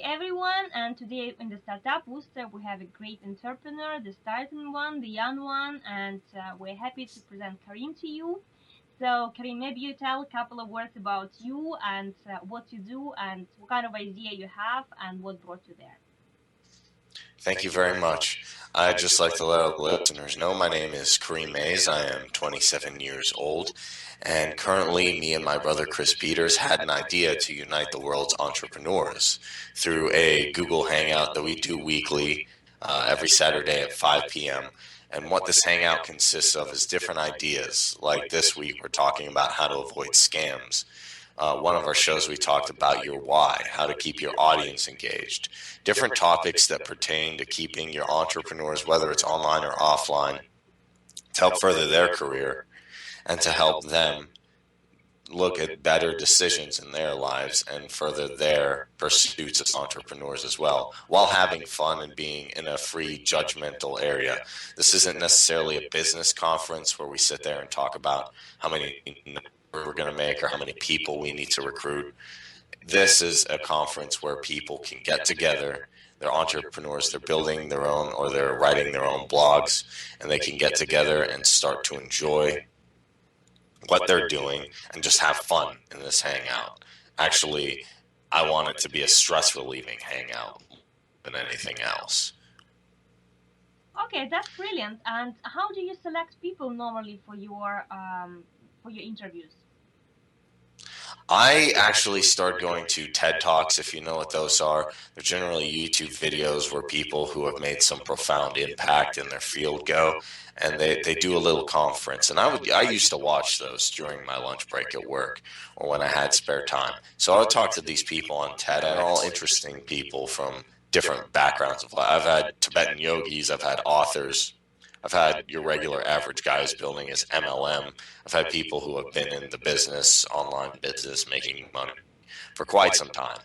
everyone, and today in the Startup Booster we have a great entrepreneur, the starting one, the young one, and we're happy to present Kareem to you. So Kareem, maybe you tell a couple of words about you and what you do and what kind of idea you have and what brought you there. Thank you very much. I'd just like to let all the listeners know my name is Kareem Maize. I am 27 years old, and currently me and my brother Chris Peters had an idea to unite the world's entrepreneurs through a Google Hangout that we do weekly every Saturday at 5 p.m. And what this hangout consists of is different ideas. Like this week, we're talking about how to avoid scams. One of our shows, we talked about your why, how to keep your audience engaged, different topics that pertain to keeping your entrepreneurs, whether it's online or offline, to help further their career and to help them look at better decisions in their lives and further their pursuits as entrepreneurs as well, while having fun and being in a free judgmental area. This isn't necessarily a business conference where we sit there and talk about how many we're going to make or how many people we need to recruit. This is a conference where people can get together. They're entrepreneurs, they're building their own or they're writing their own blogs, and they can get together and start to enjoy what they're doing and just have fun in this hangout. Actually, I want it to be a stress relieving hangout than anything else. Okay, that's brilliant. And how do you select people normally for your interviews? I actually start going to TED Talks, if you know what those are. They're generally YouTube videos where people who have made some profound impact in their field go, and they do a little conference. And I used to watch those during my lunch break at work or when I had spare time. So I would talk to these people on TED, and all interesting people from different backgrounds of life. I've had Tibetan yogis, I've had authors, I've had your regular average guy who's building his MLM. I've had people who have been in the business, online business, making money for quite some time.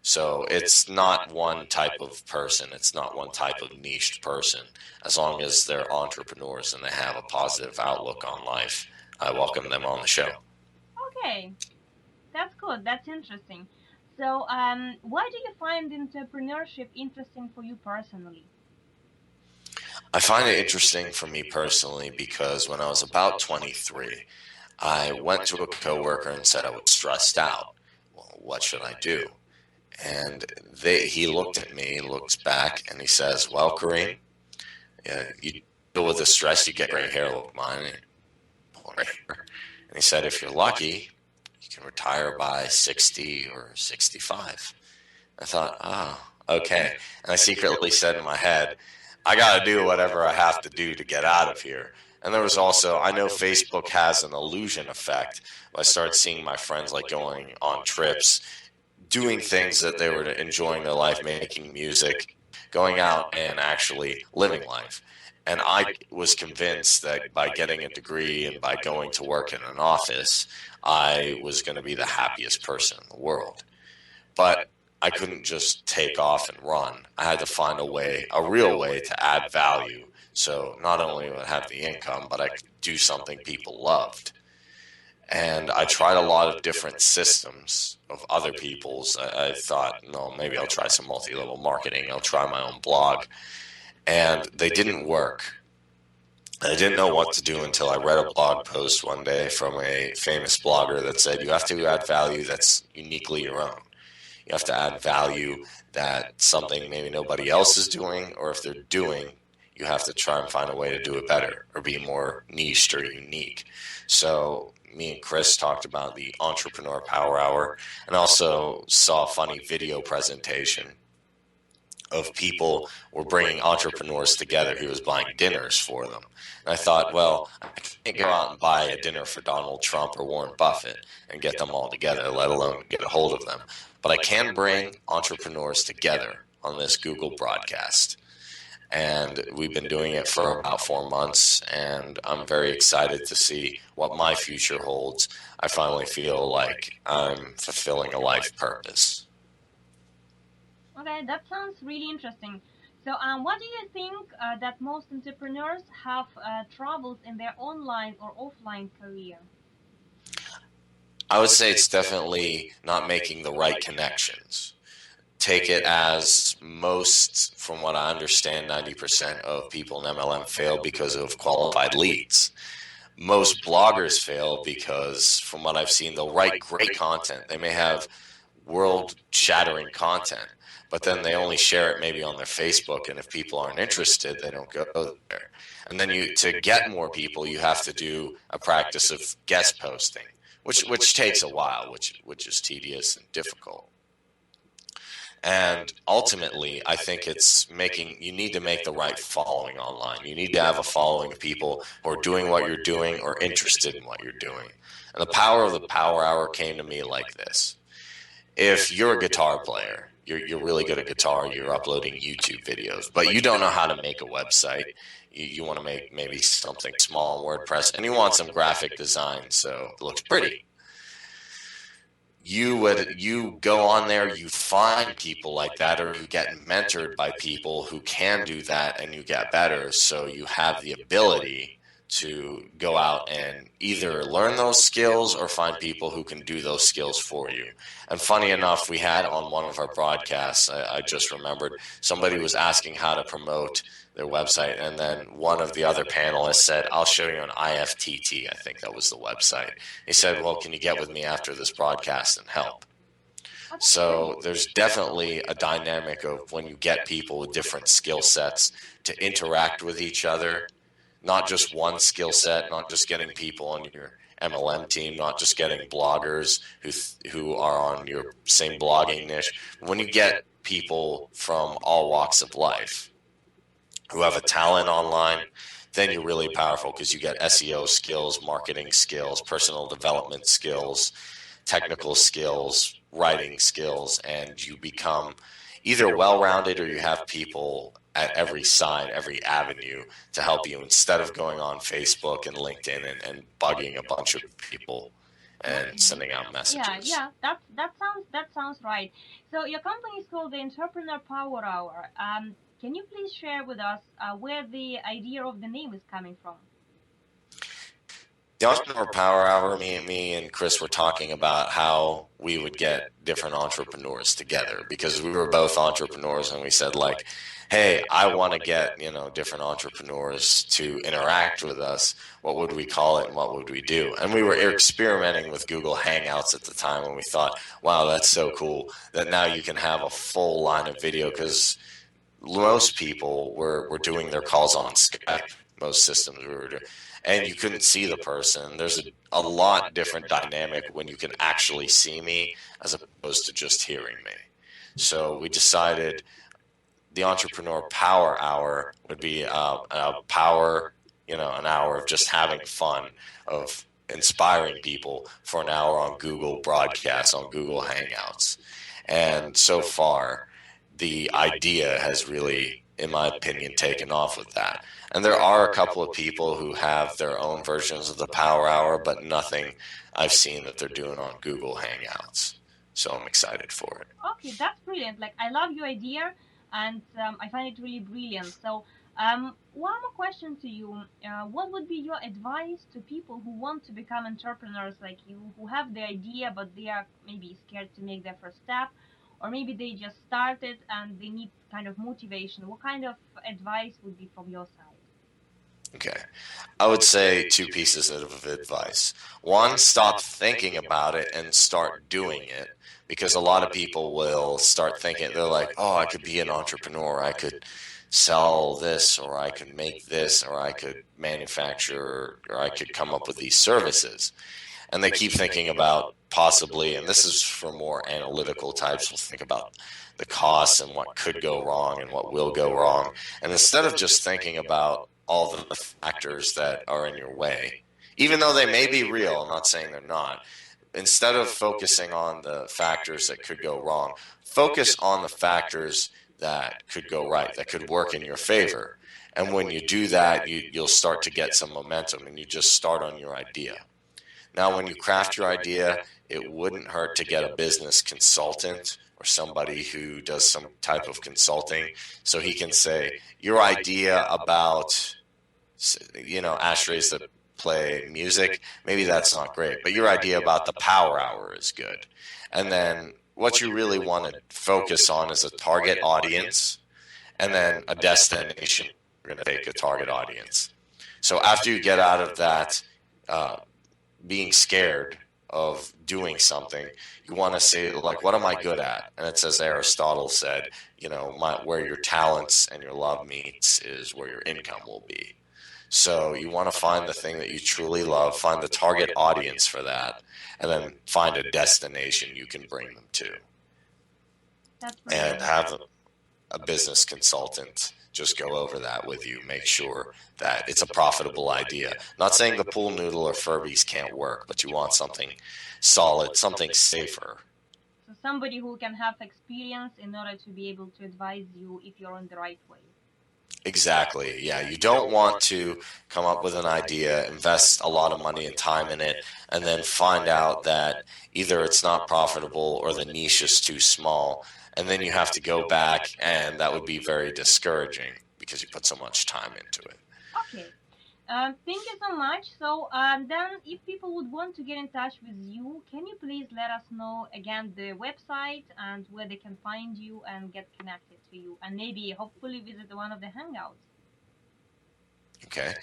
So it's not one type of person. It's not one type of niched person. As long as they're entrepreneurs and they have a positive outlook on life, I welcome them on the show. Okay, that's good. That's interesting. So, why do you find entrepreneurship interesting for you personally? I find it interesting for me personally because when I was about 23, I went to a coworker and said I was stressed out. Well, what should I do? And he looked at me, looks back, and he says, well, Kareem, you deal with the stress, you get gray hair like mine. And he said, if you're lucky, you can retire by 60 or 65. I thought, oh, okay. And I secretly said in my head, I got to do whatever I have to do to get out of here. And there was also, I know Facebook has an illusion effect. I started seeing my friends like going on trips, doing things that they were enjoying their life, making music, going out and actually living life. And I was convinced that by getting a degree and by going to work in an office, I was going to be the happiest person in the world. But I couldn't just take off and run. I had to find a way, a real way to add value. So not only would I have the income, but I could do something people loved. And I tried a lot of different systems of other people's. I thought, no, maybe I'll try some multi-level marketing. I'll try my own blog. And they didn't work. I didn't know what to do until I read a blog post one day from a famous blogger that said, you have to add value that's uniquely your own. You have to add value that something maybe nobody else is doing, or if they're doing, you have to try and find a way to do it better or be more niched or unique. So me and Chris talked about the Entrepreneur Power Hour and also saw a funny video presentation of people were bringing entrepreneurs together. He was buying dinners for them. And I thought, well, I can't go out and buy a dinner for Donald Trump or Warren Buffett and get them all together, let alone get a hold of them. But I can bring entrepreneurs together on this Google broadcast. And we've been doing it for about 4 months, and I'm very excited to see what my future holds. I finally feel like I'm fulfilling a life purpose. Okay, that sounds really interesting. So, what do you think that most entrepreneurs have troubles in their online or offline career? I would say it's definitely not making the right connections. take it as most, from what I understand, 90% of people in MLM fail because of qualified leads. Most bloggers fail because, from what I've seen, they'll write great content. They may have world shattering content, but then they only share it maybe on their Facebook. And if people aren't interested, they don't go there. And then to get more people, you have to do a practice of guest posting, which takes a while, which is tedious and difficult. And ultimately, I think you need to make the right following online. You need to have a following of people who are doing what you're doing or interested in what you're doing. And the power of the Power Hour came to me like this. If you're a guitar player, you're really good at guitar, you're uploading YouTube videos, but you don't know how to make a website. You want to make maybe something small in WordPress, and you want some graphic design so it looks pretty. You go on there, you find people like that, or you get mentored by people who can do that, and you get better. So you have the ability to go out and either learn those skills or find people who can do those skills for you. And funny enough, we had on one of our broadcasts, I just remembered, somebody was asking how to promote their website, and then one of the other panelists said, I'll show you an IFTT, I think that was the website. He said, well, can you get with me after this broadcast and help? So there's definitely a dynamic of when you get people with different skill sets to interact with each other, not just one skill set, not just getting people on your MLM team, not just getting bloggers who are on your same blogging niche. When you get people from all walks of life who have a talent online, then you're really powerful because you get SEO skills, marketing skills, personal development skills, technical skills, writing skills, and you become either well-rounded or you have people at every side, every avenue to help you instead of going on Facebook and LinkedIn and bugging a bunch of people and sending out messages. Yeah, that sounds right. So your company is called the Entrepreneur Power Hour. Can you please share with us where the idea of the name is coming from? The Entrepreneur Power Hour, me and Chris were talking about how we would get different entrepreneurs together because we were both entrepreneurs, and we said, like, hey, I want to get, different entrepreneurs to interact with us. What would we call it and what would we do? And we were experimenting with Google Hangouts at the time, and we thought, wow, that's so cool that now you can have a full line of video, because most people were doing their calls on Skype. Most systems we were doing, and you couldn't see the person. There's a lot different dynamic when you can actually see me as opposed to just hearing me. So we decided the Entrepreneur Power Hour would be a power, an hour of just having fun, of inspiring people for an hour on Google broadcasts, on Google Hangouts. And so far, the idea has really, in my opinion, taken off with that. And there are a couple of people who have their own versions of the Power Hour, but nothing I've seen that they're doing on Google Hangouts. So I'm excited for it. Okay, that's brilliant. Like, I love your idea, and I find it really brilliant. So one more question to you. What would be your advice to people who want to become entrepreneurs like you, who have the idea, but they are maybe scared to make their first step? Or maybe they just started and they need kind of motivation. What kind of advice would be from your side? Okay. I would say two pieces of advice. One, stop thinking about it and start doing it, because a lot of people will start thinking, they're like, oh, I could be an entrepreneur. I could sell this, or I could make this, or I could manufacture, or I could come up with these services. And they keep thinking about possibly, and this is for more analytical types, will think about the costs and what could go wrong and what will go wrong. And instead of just thinking about all the factors that are in your way, even though they may be real, I'm not saying they're not, instead of focusing on the factors that could go wrong, focus on the factors that could go right, that could work in your favor. And when you do that, you'll start to get some momentum, and you just start on your idea. Now, when you craft your idea, it wouldn't hurt to get a business consultant or somebody who does some type of consulting, so he can say, your idea about, ashtrays that play music, maybe that's not great, but your idea about the Power Hour is good. And then what you really want to focus on is a target audience and then a destination. You're going to take a target audience. So after you get out of that, uh, being scared of doing something, you want to say, like, what am I good at? And it says Aristotle said, where your talents and your love meets is where your income will be. So you want to find the thing that you truly love, find the target audience for that, and then find a destination you can bring them to. That's And brilliant. have a business consultant just go over that with you. Make sure that it's a profitable idea. Not saying the pool noodle or Furbies can't work, but you want something solid, something safer. So somebody who can have experience in order to be able to advise you if you're on the right way. Exactly. Yeah. You don't want to come up with an idea, invest a lot of money and time in it, and then find out that either it's not profitable or the niche is too small. And then you have to go back, and that would be very discouraging because you put so much time into it. Okay. Thank you so much. So then, if people would want to get in touch with you, can you please let us know again the website and where they can find you and get connected to you, and maybe hopefully visit one of the hangouts? Okay.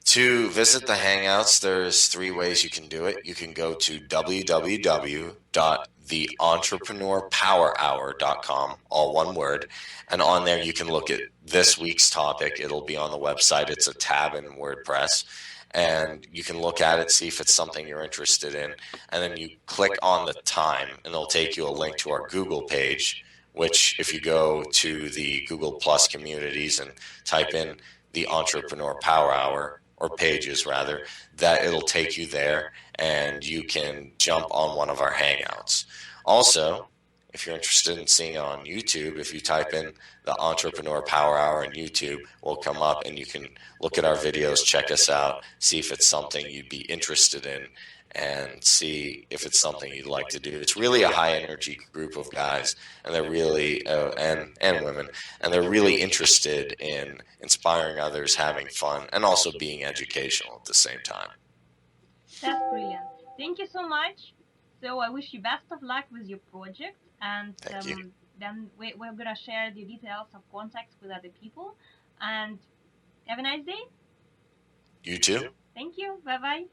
To visit the Hangouts, there's three ways you can do it. You can go to www.theentrepreneurpowerhour.com, all one word, and on there you can look at this week's topic. It'll be on the website. It's a tab in WordPress, and you can look at it, see if it's something you're interested in, and then you click on the time, and it'll take you a link to our Google page, which if you go to the Google Plus communities and type in the Entrepreneur Power Hour, or pages rather, that it'll take you there and you can jump on one of our Hangouts. Also, if you're interested in seeing it on YouTube, if you type in the Entrepreneur Power Hour on YouTube, we'll come up and you can look at our videos, check us out, see if it's something you'd be interested in, and see if it's something you'd like to do. It's really a high energy group of guys, and they're really and women, and they're really interested in inspiring others, having fun, and also being educational at the same time. That's brilliant. Thank you so much. So I wish you best of luck with your project, and Thank you. then we're gonna share the details of contacts with other people. And have a nice day. You too. Thank you. Bye bye.